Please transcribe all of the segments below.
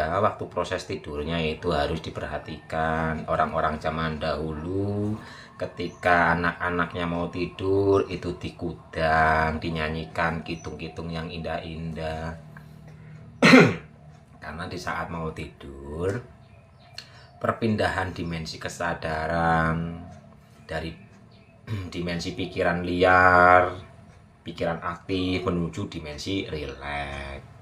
Ya, waktu proses tidurnya itu harus diperhatikan. Orang-orang zaman dahulu ketika anak-anaknya mau tidur itu digudang, dinyanyikan kitung-kitung yang indah-indah. Karena di saat mau tidur, perpindahan dimensi kesadaran dari dimensi pikiran liar, pikiran aktif menuju dimensi rileks.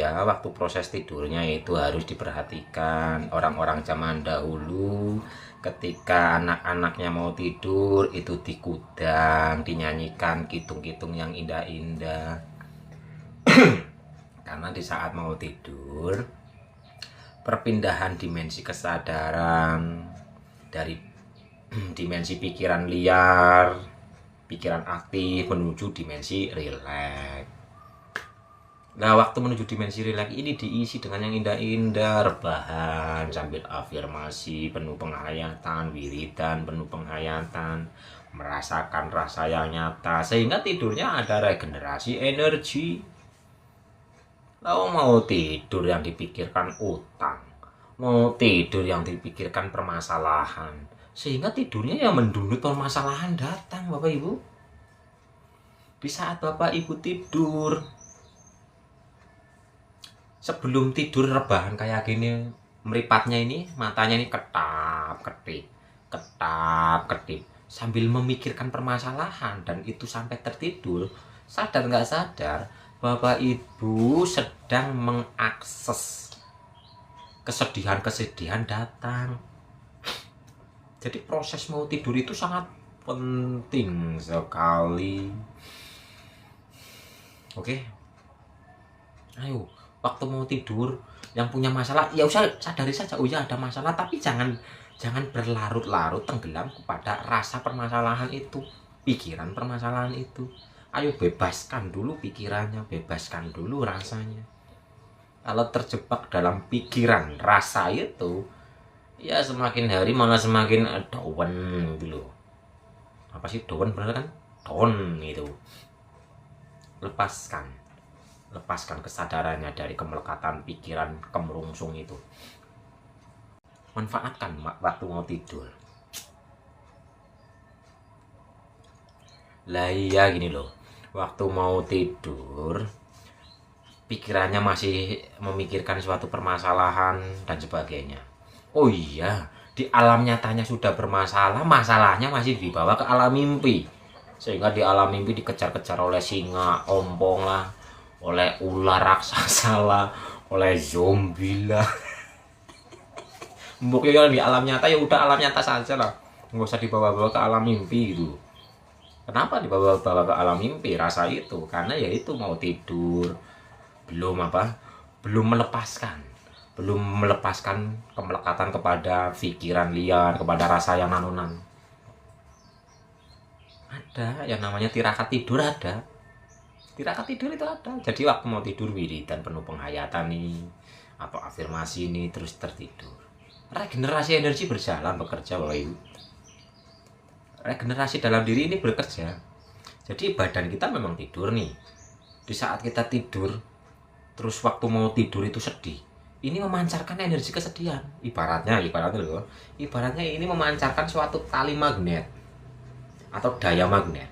Ya, waktu proses tidurnya itu harus diperhatikan. Orang-orang zaman dahulu ketika anak-anaknya mau tidur itu digudang, dinyanyikan kitung-kitung yang indah-indah. Karena di saat mau tidur, perpindahan dimensi kesadaran dari dimensi pikiran liar, pikiran aktif menuju dimensi rileks. Nah, waktu menuju dimensi rileks ini diisi dengan yang indah-indah, rebahan sambil afirmasi, penuh penghayatan, wiridan, penuh penghayatan, merasakan rasa yang nyata, sehingga tidurnya ada regenerasi energi. Lalu mau tidur yang dipikirkan utang, mau tidur yang dipikirkan permasalahan, sehingga tidurnya yang mendunut permasalahan datang, Bapak Ibu. Di saat Bapak Ibu tidur, sebelum tidur rebahan kayak gini, meripatnya ini, matanya ini ketap ketip sambil memikirkan permasalahan, dan itu sampai tertidur. Sadar nggak sadar, Bapak Ibu sedang mengakses kesedihan-kesedihan datang. Jadi proses mau tidur itu sangat penting sekali. Oke, ayo, waktu mau tidur yang punya masalah ya usah sadari saja, oh ya ada masalah, tapi jangan berlarut-larut tenggelam kepada rasa permasalahan itu, pikiran permasalahan itu. Ayo bebaskan dulu pikirannya, bebaskan dulu rasanya. Kalau terjebak dalam pikiran rasa itu, ya semakin hari malah semakin down gitu loh. Apa sih down, bener kan? Down itu. Lepaskan kesadarannya dari kemelekatan pikiran kemerungsung itu. Manfaatkan waktu mau tidur. Lah iya gini loh, waktu mau tidur pikirannya masih memikirkan suatu permasalahan dan sebagainya. Oh iya, di alam nyatanya sudah bermasalah, masalahnya masih dibawa ke alam mimpi. Sehingga di alam mimpi dikejar-kejar oleh singa, ompong lah, oleh ular raksasa lah, oleh zombie lah. Pokoknya di alam nyata ya udah alam nyata saja lah, nggak usah dibawa-bawa ke alam mimpi gitu. Kenapa dibawa-bawa ke alam mimpi? Rasa itu karena ya itu mau tidur, belum melepaskan kemelekatan kepada pikiran liar, kepada rasa yang nanunan. Ada yang namanya tirakat tidur, ada tirakat tidur itu ada. Jadi waktu mau tidur wiridan penuh penghayatan nih atau afirmasi ini terus tertidur, regenerasi energi berjalan, bekerja Bapak Ibu. Regenerasi dalam diri ini bekerja. Jadi badan kita memang tidur nih. Di saat kita tidur, terus waktu mau tidur itu sedih, ini memancarkan energi kesedihan. Ibaratnya loh, ibaratnya ini memancarkan suatu tali magnet atau daya magnet.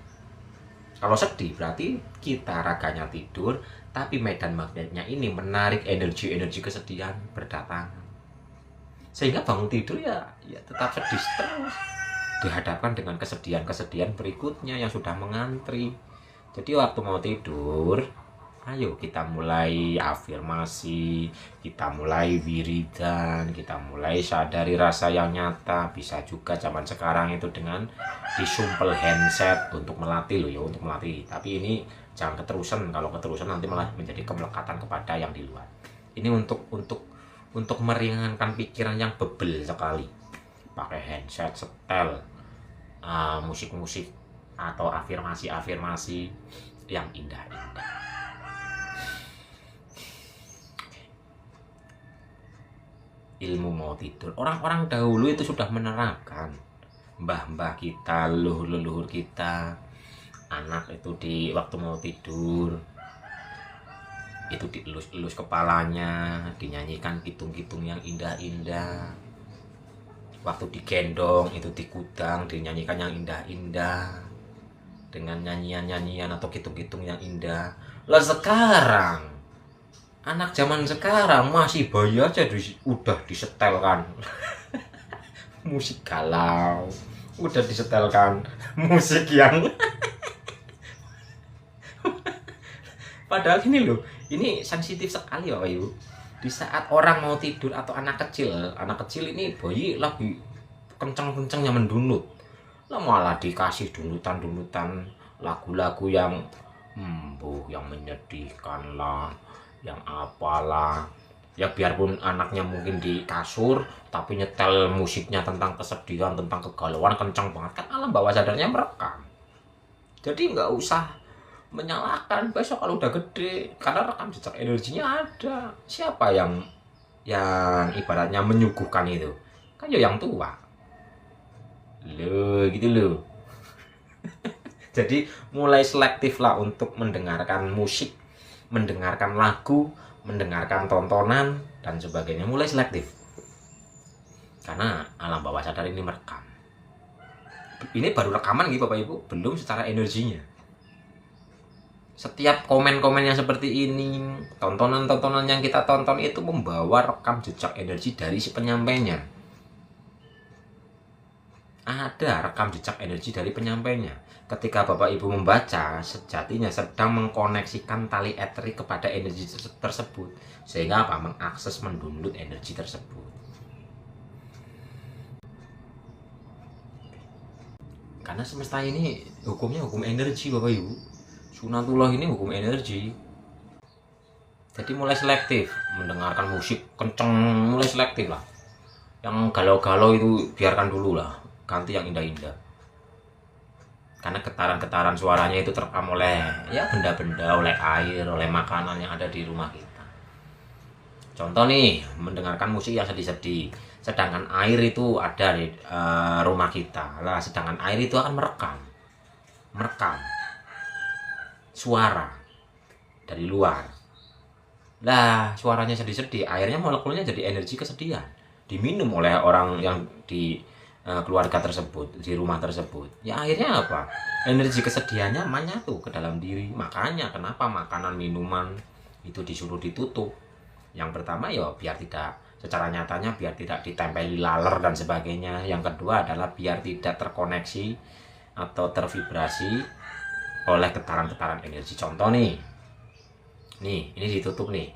Kalau sedih berarti kita raganya tidur, tapi medan magnetnya ini menarik energi kesedihan berdatangan. Sehingga bangun tidur ya tetap sedih terus, dihadapkan dengan kesedihan berikutnya yang sudah mengantri. Jadi waktu mau tidur, ayo kita mulai afirmasi, kita mulai wiridan, kita mulai sadari rasa yang nyata. Bisa juga zaman sekarang itu dengan disumpel handset untuk melatih loh ya, untuk melatih. Tapi ini jangan keterusan, kalau keterusan nanti malah menjadi kemelekatan kepada yang di luar. Ini untuk meringankan pikiran yang bebel sekali. Pakai handset, setel musik-musik atau afirmasi yang indah-indah. ilmu mau tidur. Orang-orang dahulu itu sudah menerapkan. Mbah-mbah kita, leluhur-leluhur kita, anak itu di waktu mau tidur itu dielus-elus kepalanya, dinyanyikan kitung-kitung yang indah-indah. Waktu digendong itu dikudang, dinyanyikan yang indah-indah dengan nyanyian-nyanyian atau kitung-kitung yang indah. Lah sekarang anak zaman sekarang masih bayi aja udah disetelkan musik galau, udah disetelkan musik yang padahal ini loh, ini sensitif sekali Bapak Ibu. Di saat orang mau tidur atau anak kecil ini bayi lagi kenceng-kencengnya mendunut, lah malah dikasih dunutan-dunutan lagu-lagu yang yang menyedihkan lah, yang apalah. Ya biarpun anaknya mungkin di kasur, tapi nyetel musiknya tentang kesedihan, tentang kegalauan kencang banget, kan alam bawah sadarnya merekam. Jadi nggak usah menyalahkan besok kalau udah gede, karena rekam jejak energinya ada. Siapa yang ibaratnya menyuguhkan itu? Kan ya yang tua lo gitu loh. Jadi mulai selektif lah untuk mendengarkan musik, mendengarkan lagu, mendengarkan tontonan dan sebagainya. Mulai selektif karena alam bawah sadar ini merekam. Ini baru rekaman gitu Bapak Ibu, belum secara energinya. Setiap komen-komen yang seperti ini, tontonan-tontonan yang kita tonton itu membawa rekam jejak energi dari si penyampainya. Ada rekam jejak energi dari penyampainya. Ketika Bapak Ibu membaca, sejatinya sedang mengkoneksikan tali eterik kepada energi tersebut. Sehingga apa? Mengakses, mendownload energi tersebut. Karena semesta ini hukumnya hukum energi Bapak Ibu. Sunatullah ini hukum energi. Jadi mulai selektif mendengarkan musik kenceng, mulai selektif lah. Yang galau-galau itu biarkan dulu lah, ganti yang indah-indah. Karena getaran-getaran suaranya itu terekam oleh ya benda-benda, oleh air, oleh makanan yang ada di rumah kita. Contoh nih, mendengarkan musik yang sedih-sedih, sedangkan air itu ada di rumah kita. Lah, sedangkan air itu akan merekam suara dari luar. Lah, suaranya sedih-sedih, airnya molekulnya jadi energi kesedihan. Diminum oleh orang yang di keluarga tersebut, di rumah tersebut. Ya akhirnya apa? Energi kesedihannya menyatu ke dalam diri. Makanya kenapa makanan, minuman itu disuruh ditutup. Yang pertama ya biar tidak, secara nyatanya biar tidak ditempeli laler dan sebagainya. Yang kedua adalah biar tidak terkoneksi atau tervibrasi oleh getaran-getaran energi. Contoh nih, ini ditutup nih,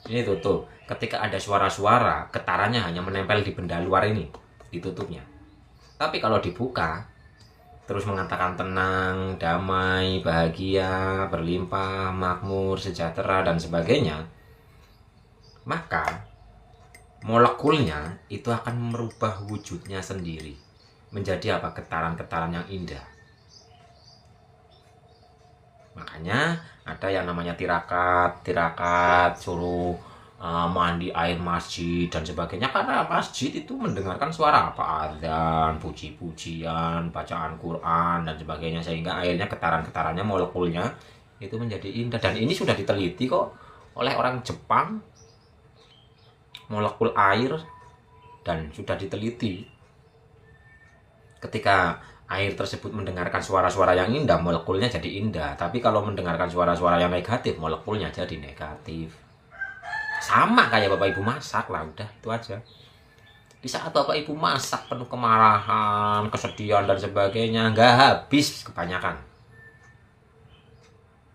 ini tutup. Ketika ada suara-suara, getarannya hanya menempel di benda luar ini, ditutupnya. Tapi kalau dibuka, terus mengatakan tenang, damai, bahagia, berlimpah, makmur, sejahtera dan sebagainya, maka molekulnya itu akan merubah wujudnya sendiri menjadi apa? Getaran-getaran yang indah. Makanya ada yang namanya tirakat suruh mandi air masjid dan sebagainya, karena masjid itu mendengarkan suara apa? Adzan, puji-pujian, bacaan Quran dan sebagainya, sehingga airnya getaran-getarannya, molekulnya itu menjadi indah. Dan ini sudah diteliti kok oleh orang Jepang, molekul air, dan sudah diteliti ketika air tersebut mendengarkan suara-suara yang indah, molekulnya jadi indah. Tapi kalau mendengarkan suara-suara yang negatif, molekulnya jadi negatif. Sama kayak Bapak Ibu masak lah, udah itu aja. Di saat Bapak Ibu masak penuh kemarahan, kesedihan dan sebagainya, nggak habis kebanyakan.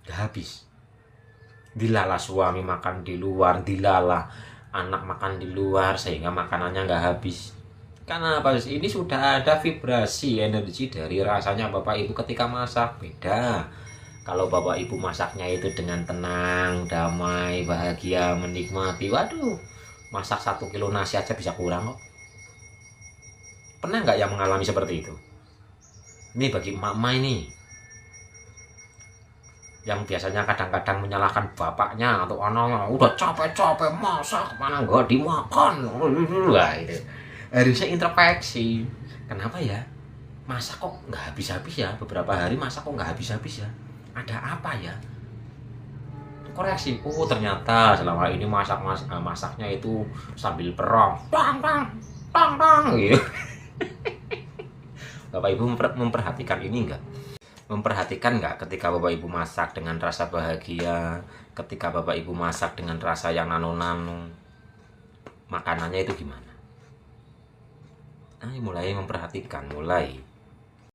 Nggak habis. Dilalah suami makan di luar, dilalah anak makan di luar, sehingga makanannya nggak habis. Karena apa? Ini sudah ada vibrasi energi dari rasanya Bapak Ibu ketika masak. Beda kalau Bapak Ibu masaknya itu dengan tenang, damai, bahagia, menikmati. Waduh, masak 1 kilo nasi aja bisa kurang kok. Pernah nggak yang mengalami seperti itu? Ini bagi emak-emak ini yang biasanya kadang-kadang menyalahkan bapaknya atau anaknya, udah capek-capek masak mana nggak dimakan. Wah, itu harusnya introspeksi. Kenapa ya masak kok nggak habis-habis ya, beberapa hari masak kok nggak habis-habis ya, ada apa ya? Koreksi, oh ternyata selama ini masaknya itu sambil perang, tang tang tang tang gitu. Bapak Ibu memperhatikan ini enggak? Memperhatikan nggak ketika Bapak Ibu masak dengan rasa bahagia, ketika Bapak Ibu masak dengan rasa yang nano-nano, makanannya itu gimana? Mulai memperhatikan, mulai